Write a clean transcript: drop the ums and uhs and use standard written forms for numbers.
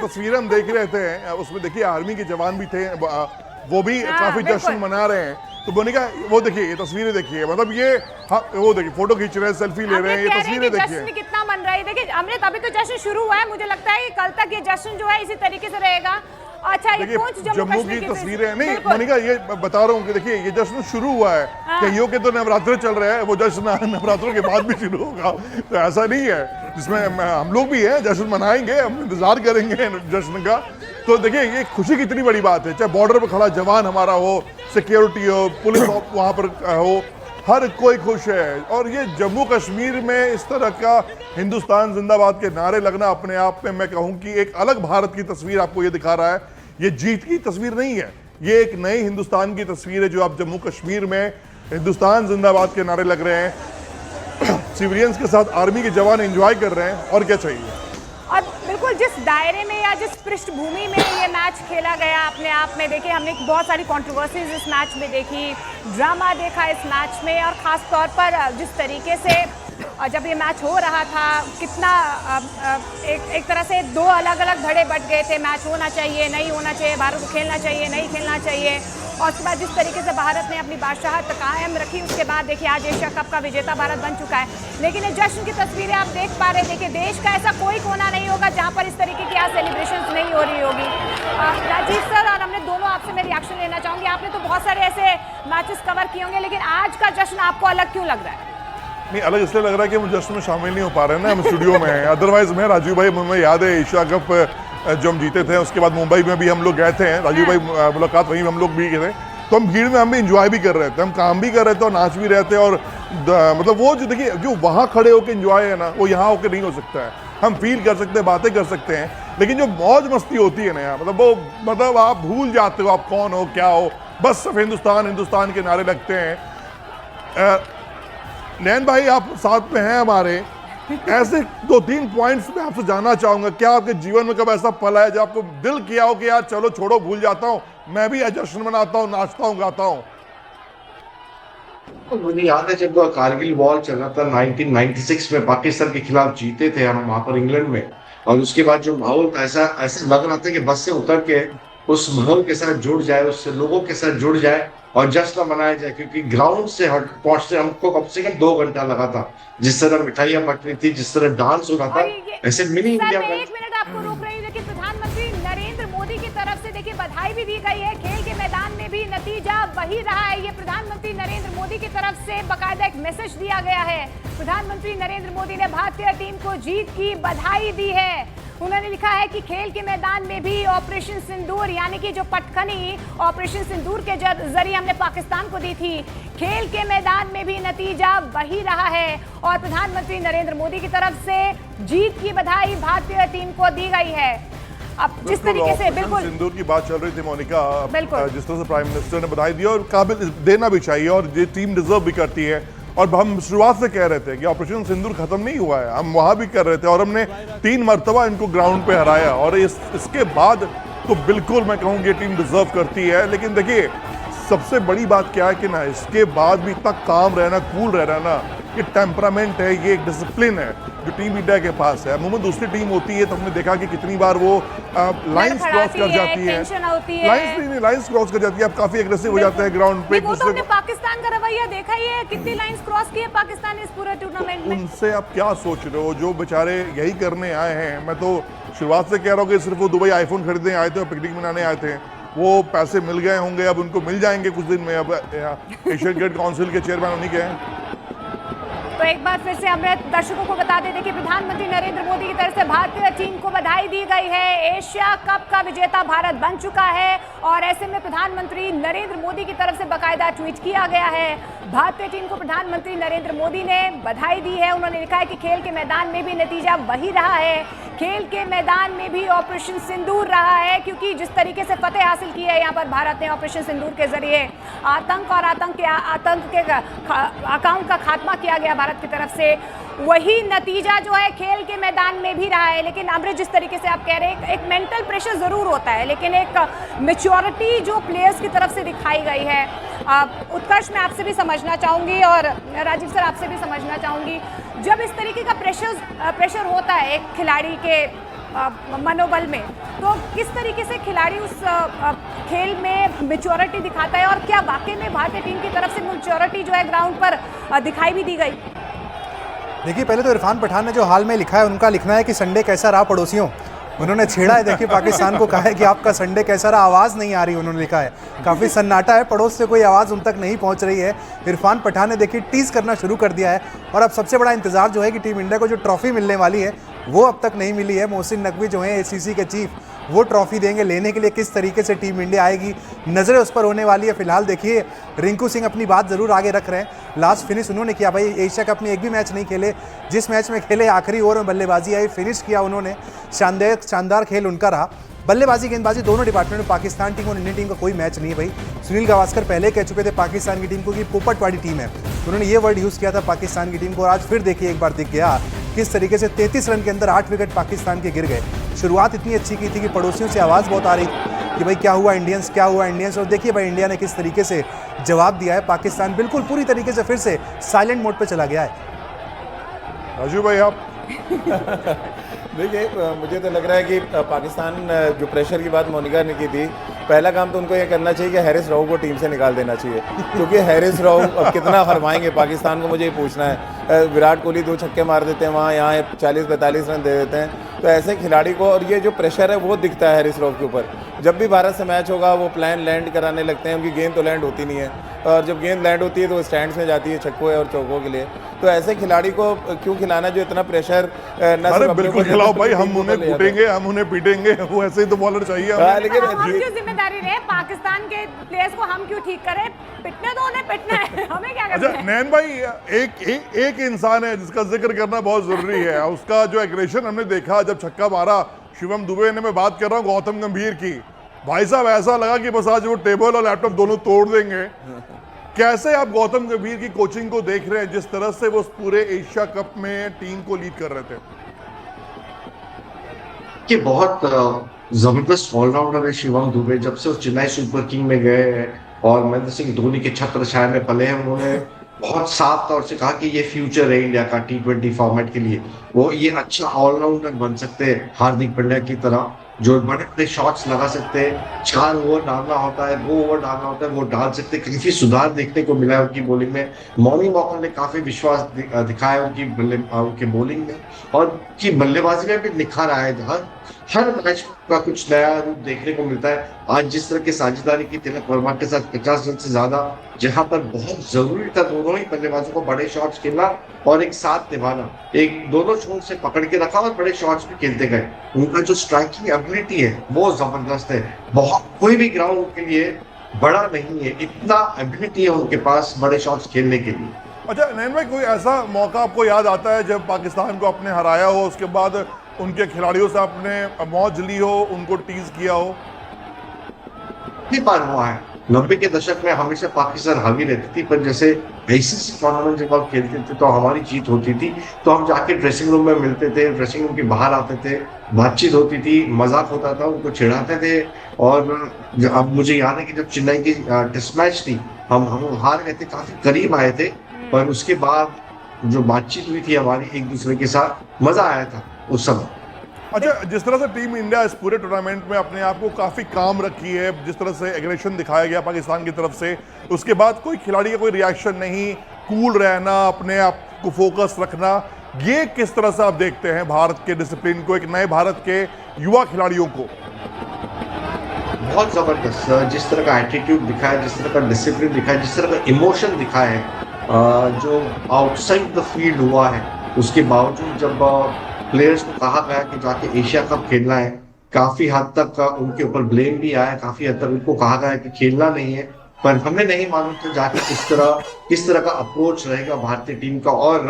तस्वीरें हम देख रहे थे, उसमें देखिए आर्मी के जवान भी थे, वो भी काफी जश्न मना रहे हैं। तो मोनिका वो देखिए, ये तस्वीरें देखिए, मतलब ये वो देखिए फोटो खींच रहे हैं, सेल्फी ले रहे हैं, ये तस्वीरें देखिए। जश्न कितना मन रहा है, देखिए अमृत, अभी तो जश्न शुरू हुआ है, मुझे लगता है कि कल तक ये जश्न जो है इसी तरीके से रहेगा। अच्छा, ये जम्मू की तस्वीरें नहीं मोनिका, ये बता रहा हूँ कि देखिए ये जश्न शुरू हुआ है, कईयों के तो नवरात्र चल रहे हैं, वो जश्न नवरात्रों के बाद भी शुरू होगा। तो ऐसा नहीं है, जिसमें हम लोग भी हैं, जश्न मनाएंगे, हम इंतजार करेंगे जश्न का। तो देखिए ये खुशी की इतनी बड़ी बात है, चाहे बॉर्डर पर खड़ा जवान हमारा हो, सिक्योरिटी हो, पुलिस वहाँ पर हो, हर कोई खुश है। और ये जम्मू कश्मीर में इस तरह का हिंदुस्तान जिंदाबाद के नारे लगना अपने आप में मैं कहूँ कि एक अलग भारत की तस्वीर आपको ये दिखा रहा है। ये जीत की तस्वीर नहीं है, ये एक नए हिंदुस्तान की तस्वीर है जो आप जम्मू कश्मीर में हिंदुस्तान जिंदाबाद के नारे लग रहे हैं, सिविलियंस के साथ आर्मी के जवान एंजॉय कर रहे हैं, और क्या चाहिए। और बिल्कुल जिस दायरे में या जिस पृष्ठभूमि में ये मैच खेला गया, अपने आप में देखिए हमने बहुत सारी कंट्रोवर्सीज इस मैच में देखी, ड्रामा देखा इस मैच में, और ख़ास तौर पर जिस तरीके से जब ये मैच हो रहा था, कितना एक तरह से दो अलग अलग धड़े बट गए थे, मैच होना चाहिए नहीं होना चाहिए, भारत को खेलना चाहिए नहीं खेलना चाहिए, और उसके बाद जिस तरीके से भारत ने अपनी बादशाहत कायम रखी, उसके बाद देखिए आज एशिया कप का विजेता भारत बन चुका है। लेकिन ये जश्न की तस्वीरें आप देख पा रहे हैं, देखिए देश का ऐसा कोई कोना नहीं होगा जहां पर इस तरीके की आज सेलिब्रेशंस नहीं हो रही होगी। राजीव सर और हमने दोनों आपसे मैं रिएक्शन लेना चाहूंगी, आपने तो बहुत सारे ऐसे मैचेस कवर किए होंगे, लेकिन आज का जश्न आपको अलग क्यों लग रहा है? नहीं, अलग इसलिए लग रहा है कि हम जश्न में शामिल नहीं हो पा रहे हैं ना, हम स्टूडियो में हैं। अदरवाइज मैं राजीव भाई, मुझे याद है एशिया कप जो हम जीते थे, उसके बाद मुंबई में भी हम लोग गए थे, राजीव भाई मुलाकात वहीं हम लोग भी गए थे, तो हम भीड़ में हम भी इंजॉय भी कर रहे थे, हम काम भी कर रहे थे और नाच भी रहे थे। और मतलब वो जो देखिए जो वहाँ खड़े होकर इंजॉय है ना, वो यहाँ होकर नहीं हो सकता है। हम फील कर सकते हैं, बातें कर सकते हैं, लेकिन जो मौज मस्ती होती है ना यहाँ, मतलब आप भूल जाते हो आप कौन हो क्या हो, बस सिर्फ हिंदुस्तान हिंदुस्तान के नारे लगते हैं। नैन भाई आप साथ में हैं हमारे, ऐसे 2-3 पॉइंट्स में आपसे जानना चाहूंगा, क्या आपके जीवन में कब ऐसा पल है जब आपको दिल किया हो कि यार चलो छोड़ो भूल जाता हूं, मैं भी जश्न मनाता हूं, नाचता हूं, गाता हूं। मुझे याद है जब कारगिल वॉर चल रहा था 1996 में, पाकिस्तान के खिलाफ जीते थे हम वहां पर इंग्लैंड में, और उसके बाद जो माहौल ऐसा लग रहा था कि बस से उतर के उस माहौल के साथ जुड़ जाए, उससे लोगों के साथ जुड़ जाए और जश्न मनाया जाए, क्योंकि ग्राउंड से पहुंचते हमको कम से कम 2 घंटा लगा था। जिस तरह मिठाइयां बट रही थी, जिस तरह डांस हो रहा था, ऐसे मिनी इंडिया में। एक मिनट आपको रोक रही हूँ, देखिए प्रधानमंत्री नरेंद्र मोदी की तरफ से देखिए बधाई भी दी गई है, खेल के मैदान में भी नतीजा वही रहा है, ये प्रधानमंत्री नरेंद्र मोदी की तरफ से बाकायदा एक मैसेज दिया गया है। प्रधानमंत्री नरेंद्र मोदी ने भारतीय टीम को जीत की बधाई दी है। उन्होंने लिखा है कि खेल के मैदान में भी ऑपरेशन सिंदूर, यानी कि जो पटखनी ऑपरेशन सिंदूर के जरिए हमने पाकिस्तान को दी थी, खेल के मैदान में भी नतीजा वही रहा है, और प्रधानमंत्री नरेंद्र मोदी की तरफ से जीत की बधाई भारतीय टीम को दी गई है। अब जिस तरीके से बिल्कुल सिंदूर की बात चल रही थी मोनिका, जिस तरह से प्राइम मिनिस्टर ने बधाई दी, और काबिल देना भी चाहिए, और ये टीम डिजर्व भी करती है। और हम शुरुआत से कह रहे थे कि ऑपरेशन सिंदूर खत्म नहीं हुआ है, हम वहां भी कर रहे थे, और हमने 3 मरतबा इनको ग्राउंड पे हराया, और इसके बाद तो बिल्कुल मैं कहूँ ये टीम डिजर्व करती है। लेकिन देखिए सबसे बड़ी बात क्या है कि ना, इसके बाद भी इतना काम रहना, कूल रहना ना, ये टेम्परामेंट है, ये एक डिसिप्लिन है जो टीम इंडिया के पास है। अमूमन दूसरी टीम होती है तो हमने देखा कि कितनी बार वो लाइंस क्रॉस कर जाती है, लाइंस क्रॉस कर जाती है, अब काफी एग्रेसिव हो जाते हैं ग्राउंड पे। वो तो हमने पाकिस्तान का रवैया देखा ही है, कितनी लाइंस क्रॉस की है पाकिस्तान इस पूरे टूर्नामेंट में। उनसे आप क्या सोच रहे हो, जो बेचारे यही करने आए हैं। मैं तो शुरुआत से कह रहा हूँ कि सिर्फ वो दुबई आईफोन खरीदने आए थे और पिकनिक मनाने आए थे, वो पैसे मिल गए होंगे, अब उनको मिल जाएंगे कुछ दिन में। अब एशियन क्रिकेट काउंसिल के चेयरमैन उन्हीं के हैं। तो एक बार फिर से अमृत दर्शकों को बता दें, देखिए प्रधानमंत्री नरेंद्र मोदी की तरफ से भारतीय टीम को बधाई दी गई है, एशिया कप का विजेता भारत बन चुका है, और ऐसे में प्रधानमंत्री नरेंद्र मोदी की तरफ से बाकायदा ट्वीट किया गया है। भारतीय टीम को प्रधानमंत्री नरेंद्र मोदी ने बधाई दी है। उन्होंने लिखा है कि खेल के मैदान में भी नतीजा वही रहा है, खेल के मैदान में भी ऑपरेशन सिंदूर रहा है, क्योंकि जिस तरीके से फतेह हासिल की है यहाँ पर भारत ने ऑपरेशन सिंदूर के जरिए, आतंक और आतंक के अकाउंट का खात्मा किया गया भारत की तरफ से। वही नतीजा जो है खेल के मैदान में भी रहा है। लेकिन अमृत, जिस तरीके से आप कह रहे हैं, एक मेंटल प्रेशर ज़रूर होता है, लेकिन एक मैच्योरिटी जो प्लेयर्स की तरफ से दिखाई गई है। उत्कर्ष, मैं आपसे भी समझना चाहूँगी और राजीव सर आपसे भी समझना चाहूँगी, जब इस तरीके का प्रेशर होता है एक खिलाड़ी के मनोबल में, तो किस तरीके से खिलाड़ी उस खेल में मैच्योरिटी दिखाता है, और क्या वाकई में भारतीय टीम की तरफ से मैच्योरिटी जो है ग्राउंड पर दिखाई भी दी गई? देखिए, पहले तो इरफान पठान ने जो हाल में लिखा है, उनका लिखना है कि संडे कैसा रहा पड़ोसियों। उन्होंने छेड़ा है, देखिए पाकिस्तान को कहा है कि आपका संडे कैसा रहा, आवाज़ नहीं आ रही, उन्होंने लिखा है। काफ़ी सन्नाटा है, पड़ोस से कोई आवाज़ उन तक नहीं पहुंच रही है। इरफान पठान ने देखिए टीज करना शुरू कर दिया है, और अब सबसे बड़ा इंतजार जो है कि टीम इंडिया को जो ट्रॉफी मिलने वाली है वो अब तक नहीं मिली है। मोहसिन नकवी जो हैं ACC के चीफ, वो ट्रॉफी देंगे। लेने के लिए किस तरीके से टीम इंडिया आएगी, नज़रें उस पर होने वाली है। फिलहाल देखिए रिंकू सिंह अपनी बात ज़रूर आगे रख रहे हैं। लास्ट फिनिश उन्होंने किया, भाई एशिया कप में एक भी मैच नहीं खेले, जिस मैच में खेले आखिरी ओवर में बल्लेबाजी आई, फिनिश किया उन्होंने। शानदार खेल उनका रहा। बल्लेबाजी गेंदबाजी दोनों डिपार्टमेंट में पाकिस्तान टीम और इंडियन टीम का कोई मैच नहीं है भाई। सुनील गावस्कर पहले कह चुके थे पाकिस्तान की टीम को कि पोपटवाड़ी टीम है, उन्होंने ये वर्ड यूज़ किया था पाकिस्तान की टीम को, और आज फिर देखिए एक बार दिख गया किस तरीके से 33 रन के अंदर 8 विकेट पाकिस्तान के गिर गए। शुरुआत इतनी अच्छी की थी कि पड़ोसियों से आवाज़ बहुत आ रही कि भाई क्या हुआ इंडियंस, क्या हुआ इंडियंस, और देखिए भाई इंडिया ने किस तरीके से जवाब दिया है। पाकिस्तान बिल्कुल पूरी तरीके से फिर से साइलेंट मोड पे चला गया है। राजू भाई आप देखिए, मुझे तो लग रहा है कि पाकिस्तान, जो प्रेशर की बात मोनिका ने की थी, पहला काम तो उनको ये करना चाहिए कि हैरिस राव को टीम से निकाल देना चाहिए, क्योंकि हैरिस राव अब कितना हरवाएंगे पाकिस्तान को, मुझे ये पूछना है। विराट कोहली 2 छक्के मार देते हैं वहाँ, यहाँ 40-45 रन दे देते हैं, तो ऐसे खिलाड़ी को, और ये जो प्रेशर है वो दिखता है हैरिस राव के ऊपर। जब भी भारत से मैच होगा वो प्लान लैंड कराने लगते हैं, उनकी गेंद तो लैंड होती नहीं है, और जब गेंद लैंड होती है तो वो स्टैंड्स में जाती है छक्कों और चौकों के लिए। तो ऐसे खिलाड़ी को क्यों खिलाना जो इतना प्रेशर अरे बिल्कुल खिलाओ भाई, हम उन्हें कूटेंगे, हम उन्हें पीटेंगे, वो ऐसे ही तो बॉलर चाहिए हमें। लेकिन हम क्यों जिम्मेदारी रहे पाकिस्तान के प्लेयर्स को, हम क्यों ठीक करें? पिटने दो उन्हें, पिटना है, हमें क्या करना है? अच्छा नैन भाई, एक इंसान है जिसका जिक्र करना बहुत जरूरी है, उसका जो एग्रेशन हमने देखा जब छक्का मारा शिवम दुबे ने, मैं बात कर रहा हूँ गौतम गंभीर की, भाई साहब ऐसा लगा कि बस आज वो टेबल और लैपटॉप दोनों तोड़ देंगे। कैसे आप गौतम गंभीर की कोचिंग को देख रहे हैं, जिस तरह से वो पूरे एशिया कप में टीम को लीड कर रहे थे? कि बहुत जबरदस्त ऑलराउंडर है शिवम दुबे। जब से वो चेन्नई सुपर किंग में गए हैं और महेंद्र सिंह धोनी के छत्र छाया में पले हैं, उन्होंने बहुत साफ तौर से कहा कि ये फ्यूचर है इंडिया का T20 फॉर्मेट के लिए। वो ये अच्छा ऑलराउंडर बन सकते हैं हार्दिक पांड्या की तरह, जो बड़े बड़े शॉट्स लगा सकते हैं। 4 ओवर डालना होता है, 2 ओवर डालना होता है, वो डाल सकते हैं। काफी सुधार देखने को मिला है उनकी बॉलिंग में। मॉर्निंग वॉकर ने काफी विश्वास दिखाया उनकी बॉलिंग में, और उनकी बल्लेबाजी में भी निखार आया है। हर मैच का कुछ नया रूप देखने को मिलता है। आज जिस तरह की साझेदारी की तिलक वर्मा के साथ 50 रन से ज्यादा, जहां पर बहुत जरूरी था दोनों ही बल्लेबाजों को बड़े शॉट्स खेलना और एक साथ निभाना, एक दोनों छोर से पकड़ के रखा और बड़े शॉट्स भी खेलते गए। उनका जो स्ट्राइकिंग एबिलिटी है वो जबरदस्त है। बहुत कोई भी ग्राउंड उनके लिए बड़ा नहीं है, इतना एबिलिटी है उनके पास बड़े शॉट्स खेलने के लिए। अच्छा नैन भाई, कोई ऐसा मौका आपको याद आता है जब पाकिस्तान को आपने हराया हो, उसके बाद उनके खिलाड़ियों से आपने मौज ली हो, उनको टीज किया हो? कितनी बार हुआ है। 90 के दशक में हमेशा पाकिस्तान हावी रहती थी, पर जैसे ICC टूर्नामेंट जब आप खेलते थे तो हमारी जीत होती थी, तो हम जाके ड्रेसिंग रूम में मिलते थे, ड्रेसिंग रूम के बाहर आते थे, बातचीत होती थी, मजाक होता था, उनको चिढ़ाते थे। और अब मुझे याद है कि जब चेन्नई की टेस्ट मैच थी, हम हार गए थे, काफी करीब आए थे, पर उसके बाद जो बातचीत हुई थी हमारी एक दूसरे के साथ, मजा आया था उस समय। अच्छा, जिस तरह से टीम इंडिया इस पूरे टूर्नामेंट में अपने आप को काफ़ी काम रखी है, जिस तरह से एग्रेशन दिखाया गया पाकिस्तान की तरफ से, उसके बाद कोई खिलाड़ी का कोई रिएक्शन नहीं, कूल रहना, अपने आप को फोकस रखना, ये किस तरह से आप देखते हैं भारत के डिसिप्लिन को, एक नए भारत के युवा खिलाड़ियों को? बहुत जबरदस्त, जिस तरह का एटीट्यूड दिखा है, जिस तरह का डिसिप्लिन दिखा है, जिस तरह का इमोशन दिखा है, जो आउटसाइड द फील्ड हुआ है, उसके बावजूद जब प्लेयर्स को कहा गया कि जाके एशिया कप खेलना है, काफी हद तक उनके ऊपर ब्लेम भी आया, काफी हद तक उनको कहा गया कि खेलना नहीं है, पर हमें नहीं मालूम था जाके किस तरह का अप्रोच रहेगा भारतीय टीम का। और